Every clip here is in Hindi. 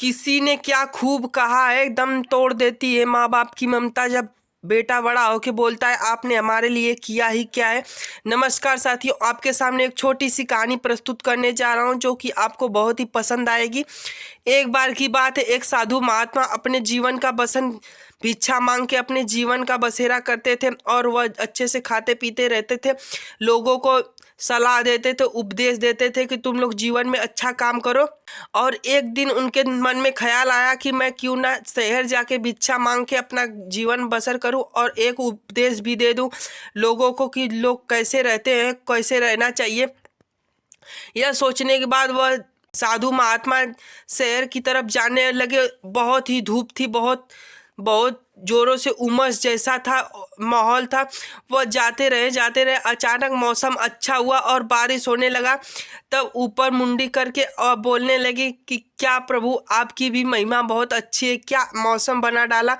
किसी ने क्या खूब कहा है, दम तोड़ देती है माँ बाप की ममता जब बेटा बड़ा होके बोलता है आपने हमारे लिए किया ही क्या है। नमस्कार साथियों, आपके सामने एक छोटी सी कहानी प्रस्तुत करने जा रहा हूँ जो कि आपको बहुत ही पसंद आएगी। एक बार की बात है, एक साधु महात्मा अपने जीवन का बसन भिक्षा मांग के अपने जीवन का बसेरा करते थे और वह अच्छे से खाते पीते रहते थे। लोगों को सलाह देते थे, उपदेश देते थे कि तुम लोग जीवन में अच्छा काम करो। और एक दिन उनके मन में ख्याल आया कि मैं क्यों ना शहर जाके भिक्षा मांग के अपना जीवन बसर करूं और एक उपदेश भी दे दूं लोगों को कि लोग कैसे रहते हैं, कैसे रहना चाहिए। यह सोचने के बाद वह साधु महात्मा शहर की तरफ जाने लगे। बहुत ही धूप थी, बहुत बहुत जोरों से उमस जैसा था माहौल था। वह जाते रहे। अचानक मौसम अच्छा हुआ और बारिश होने लगा। तब ऊपर मुंडी करके और बोलने लगे कि क्या प्रभु, आपकी भी महिमा बहुत अच्छी है, क्या मौसम बना डाला।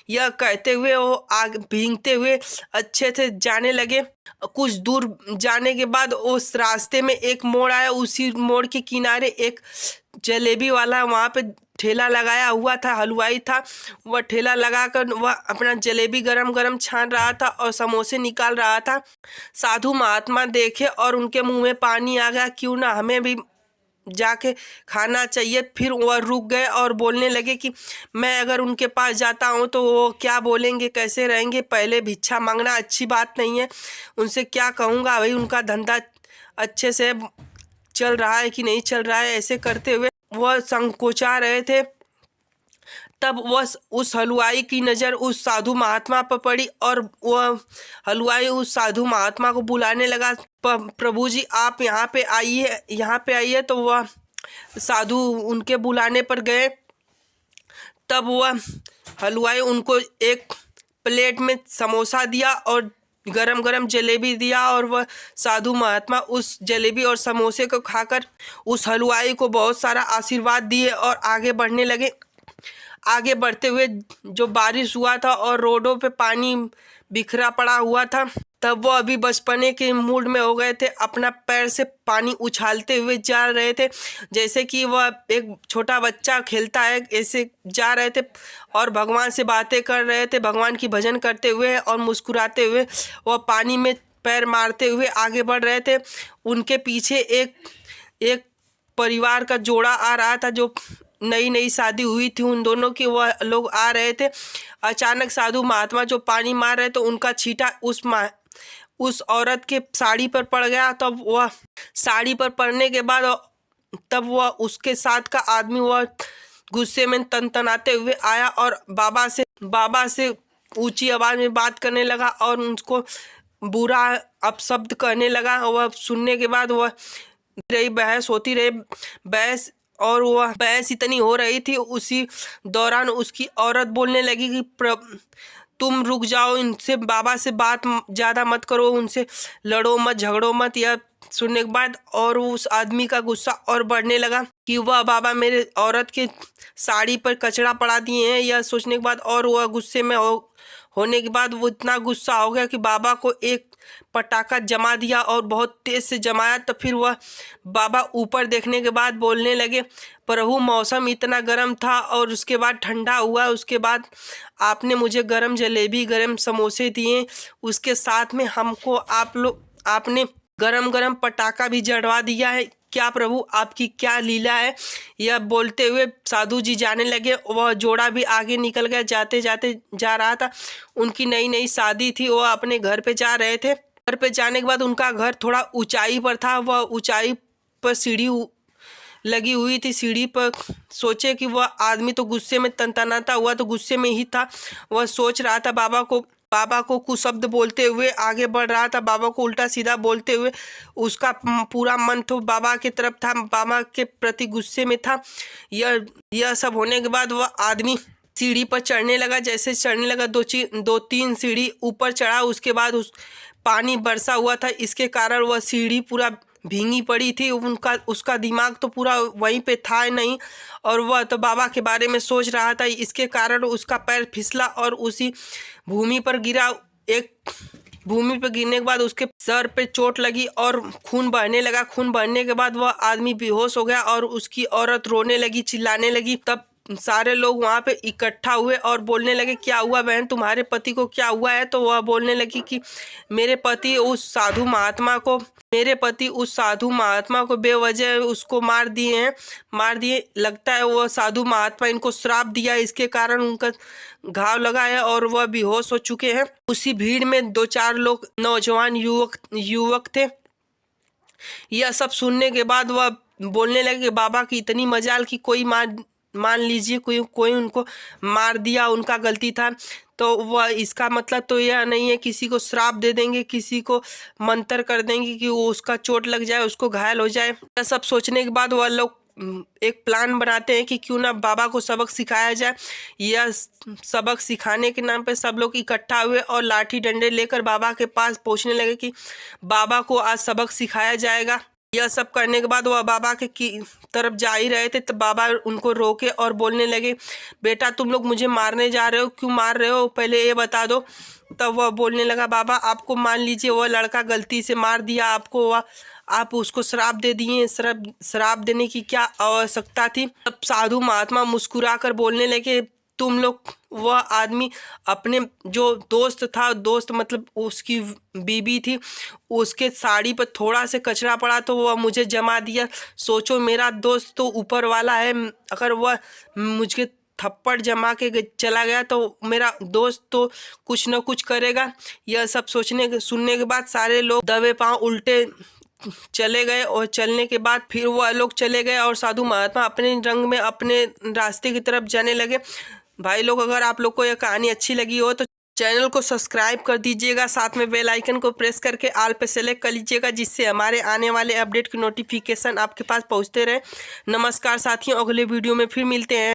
यह कहते हुए वो आग भीगते हुए अच्छे से जाने लगे। कुछ दूर जाने के बाद उस रास्ते में एक मोड़ आया। उसी मोड़ के किनारे एक जलेबी वाला वहाँ पे ठेला लगाया हुआ था, हलवाई था। वह ठेला लगाकर वह अपना जलेबी गरम गरम छान रहा था और समोसे निकाल रहा था। साधु महात्मा देखे और उनके मुंह में पानी आ गया, क्यों ना हमें भी जाके खाना चाहिए। फिर वह रुक गए और बोलने लगे कि मैं अगर उनके पास जाता हूँ तो वो क्या बोलेंगे, कैसे रहेंगे। पहले भिक्षा मांगना अच्छी बात नहीं है, उनसे क्या कहूँगा, भाई उनका धंधा अच्छे से चल रहा है कि नहीं चल रहा है। ऐसे करते हुए वह संकोचा रहे थे। तब वह उस हलवाई की नज़र उस साधु महात्मा पर पड़ी और वह हलवाई उस साधु महात्मा को बुलाने लगा, प्रभु जी आप यहाँ पे आइए। तो वह साधु उनके बुलाने पर गए। तब वह हलवाई उनको एक प्लेट में समोसा दिया और गरम गरम जलेबी दिया और वह साधु महात्मा उस जलेबी और समोसे को खाकर उस हलवाई को बहुत सारा आशीर्वाद दिए और आगे बढ़ने लगे। आगे बढ़ते हुए जो बारिश हुआ था और रोडों पे पानी बिखरा पड़ा हुआ था, तब वो अभी बचपने के मूड में हो गए थे। अपना पैर से पानी उछालते हुए जा रहे थे, जैसे कि वह एक छोटा बच्चा खेलता है, ऐसे जा रहे थे और भगवान से बातें कर रहे थे, भगवान की भजन करते हुए और मुस्कुराते हुए वह पानी में पैर मारते हुए आगे बढ़ रहे थे। उनके पीछे एक परिवार का जोड़ा आ रहा था, जो नई नई शादी हुई थी उन दोनों की। वह लोग आ रहे थे। अचानक साधु महात्मा जो पानी मार रहे तो उनका छींटा उस औरत के साड़ी पर पड़ गया। तब वह साड़ी पर पड़ने के बाद तब वह उसके साथ का आदमी वह गुस्से में तनतनाते हुए आया और बाबा से ऊंची आवाज में बात करने लगा और उनको बुरा अपशब्द कहने लगा। वह सुनने के बाद वह बहस होती रही और वह बहस इतनी हो रही थी, उसी दौरान उसकी औरत बोलने लगी कि तुम रुक जाओ, इनसे बाबा से बात ज़्यादा मत करो, उनसे लड़ो मत, झगड़ो मत। यह सुनने के बाद और उस आदमी का गुस्सा और बढ़ने लगा कि वह बाबा मेरे औरत के साड़ी पर कचरा पड़ा दिए हैं। यह सोचने के बाद और वह गुस्से में होने के बाद वो इतना गुस्सा हो गया कि बाबा को एक पटाखा जमा दिया और बहुत तेज से जमाया। तो फिर वह बाबा ऊपर देखने के बाद बोलने लगे, प्रभु मौसम इतना गर्म था और उसके बाद ठंडा हुआ, उसके बाद आपने मुझे गरम जलेबी गरम समोसे दिए, उसके साथ में हमको आपने गरम गरम पटाखा भी जड़वा दिया है। क्या प्रभु आपकी क्या लीला है। यह बोलते हुए साधु जी जाने लगे। वह जोड़ा भी आगे निकल गया, जाते जाते जा रहा था। उनकी नई नई शादी थी, वह अपने घर पे जा रहे थे। घर पे जाने के बाद उनका घर थोड़ा ऊंचाई पर था। वह ऊंचाई पर सीढ़ी लगी हुई थी। सीढ़ी पर सोचे कि वह आदमी तो गुस्से में तनतनाता हुआ तो गुस्से में ही था। वह सोच रहा था बाबा को कुछ शब्द बोलते हुए आगे बढ़ रहा था, बाबा को उल्टा सीधा बोलते हुए। उसका पूरा मन तो बाबा की तरफ था, बाबा के प्रति गुस्से में था। यह सब होने के बाद वह आदमी सीढ़ी पर चढ़ने लगा। जैसे चढ़ने लगा, दो तीन सीढ़ी ऊपर चढ़ा। उसके बाद पानी बरसा हुआ था, इसके कारण वह सीढ़ी पूरा भींगी पड़ी थी। उसका दिमाग तो पूरा वहीं पे था नहीं और वह तो बाबा के बारे में सोच रहा था। इसके कारण उसका पैर फिसला और उसी भूमि पर गिरा। भूमि पर गिरने के बाद उसके सर पे चोट लगी और खून बहने लगा। खून बहने के बाद वह आदमी बेहोश हो गया और उसकी औरत रोने लगी, चिल्लाने लगी। तब सारे लोग वहाँ पे इकट्ठा हुए और बोलने लगे, क्या हुआ बहन, तुम्हारे पति को क्या हुआ है? तो वह बोलने लगी कि मेरे पति उस साधु महात्मा को बेवजह उसको मार दिए। लगता है वह साधु महात्मा इनको श्राप दिया, इसके कारण उनका घाव लगा है और वह बेहोश हो चुके हैं। उसी भीड़ में 2-4 लोग नौजवान युवक थे। यह सब सुनने के बाद वह बोलने लगे, बाबा की इतनी मजाल कि कोई मान लीजिए कोई उनको मार दिया, उनका गलती था। तो वह इसका मतलब तो यह नहीं है किसी को श्राप दे देंगे, किसी को मंत्र कर देंगे कि वो उसका चोट लग जाए, उसको घायल हो जाए। यह सब सोचने के बाद वह लोग एक प्लान बनाते हैं कि क्यों ना बाबा को सबक सिखाया जाए। यह सबक सिखाने के नाम पे सब लोग इकट्ठा हुए और लाठी डंडे लेकर बाबा के पास पहुंचने लगे कि बाबा को आज सबक सिखाया जाएगा। यह सब करने के बाद वह बाबा के तरफ जा ही रहे थे, तब बाबा उनको रोके और बोलने लगे, बेटा तुम लोग मुझे मारने जा रहे हो, क्यों मार रहे हो, पहले ये बता दो। तब वह बोलने लगा, बाबा आपको मान लीजिए वह लड़का गलती से मार दिया आपको, आप उसको श्राप दे दिए, श्राप देने की क्या आवश्यकता थी। तब साधु महात्मा मुस्कुरा कर बोलने लगे, तुम लोग, वह आदमी अपने जो दोस्त मतलब उसकी बीबी थी, उसके साड़ी पर थोड़ा से कचरा पड़ा तो वह मुझे जमा दिया। सोचो मेरा दोस्त तो ऊपर वाला है, अगर वह मुझे थप्पड़ जमा के चला गया तो मेरा दोस्त तो कुछ न कुछ करेगा। यह सब सुनने के बाद सारे लोग दबे पांव उल्टे चले गए और चलने के बाद फिर वह लोग चले गए और साधु महात्मा अपने रंग में अपने रास्ते की तरफ जाने लगे। भाई लोग, अगर आप लोग को यह कहानी अच्छी लगी हो तो चैनल को सब्सक्राइब कर दीजिएगा, साथ में बेल आइकन को प्रेस करके ऑल पे सेलेक्ट कर लीजिएगा, जिससे हमारे आने वाले अपडेट की नोटिफिकेशन आपके पास पहुंचते रहे। नमस्कार साथियों, अगले वीडियो में फिर मिलते हैं।